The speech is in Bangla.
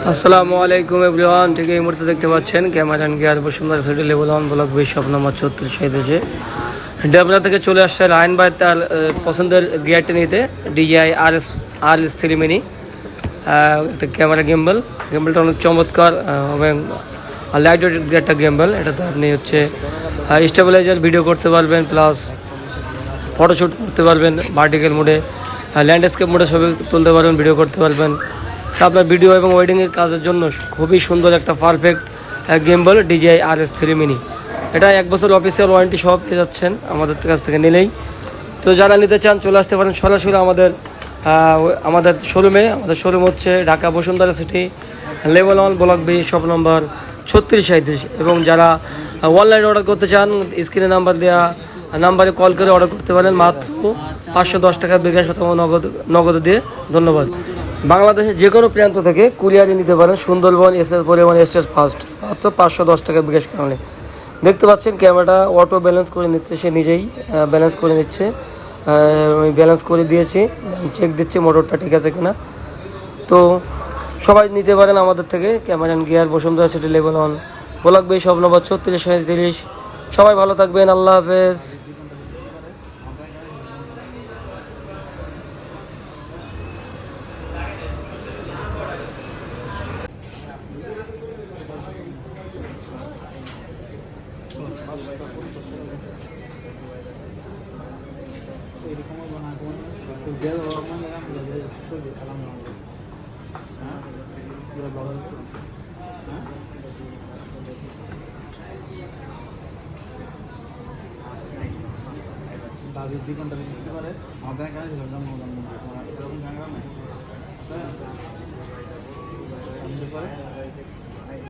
আসসালামু আলাইকুম এভরিওয়ান। ঠিক এই মুহূর্তে দেখতে পাচ্ছেন Cameran gear Bashundhara city level 1 block B shop number 34 সাইডে ডেবরা থেকে চলে আসছে লাইন বাই তার পছন্দের গিয়ারটি নিতে ডিজিআই আর এস 3 মিনি। একটা ক্যামেরা গেম্বলটা অনেক চমৎকার এবং লাইট ওয়েট একটা গেম্বল। এটাতে আপনি হচ্ছে স্টেবিলাইজার ভিডিও করতে পারবেন, প্লাস ফটোশ্যুট করতে পারবেন, ভার্টিক্যাল মোডে ল্যান্ডস্কেপ মোডে ছবি তুলতে পারবেন, ভিডিও করতে পারবেন। আপনার ভিডিও এবং ওয়েডিংয়ের কাজের জন্য খুবই সুন্দর একটা পারফেক্ট গেম্বল ডিজিআই আর এস 3 মিনি। এটা 1 বছর অফিসিয়াল ওয়ারেন্টি সহ পেয়ে যাচ্ছেন আমাদের কাছ থেকে নিলেই। তো যারা নিতে চান চলে আসতে পারেন সরাসরি আমাদের শোরুমে। আমাদের শোরুম হচ্ছে Dhaka Bashundhara city level 1 block B shop number 3637। এবং যারা অনলাইনে অর্ডার করতে চান স্ক্রিনে নাম্বার দেওয়া নাম্বারে কল করে অর্ডার করতে পারেন মাত্র 510 টাকা বিকাশ অথবা নগদ দিয়ে। ধন্যবাদ। বাংলাদেশের যে কোনো প্রান্ত থেকে কুরিয়ারে নিতে পারেন সুন্দরবন এসএস পরিবহন স্টেজ ফার্স্ট, মাত্র 510 টাকা বিকাশ কারণে। দেখতে পাচ্ছেন ক্যামেরাটা অটো ব্যালেন্স করে নিচ্ছে, সে নিজেই ব্যালেন্স করে নিচ্ছে। আমি ব্যালেন্স করে দিয়েছি, চেক দিচ্ছি মোটরটা ঠিক আছে কিনা। তো সবাই নিতে পারেন আমাদের থেকে Cameran gear Bashundhara city level 1 block B shop number 3637। সবাই ভালো থাকবেন, আল্লাহ হাফেজ। দাবির দ্বিগুণটা দিতে পারে আমাদের এখানে জন্ম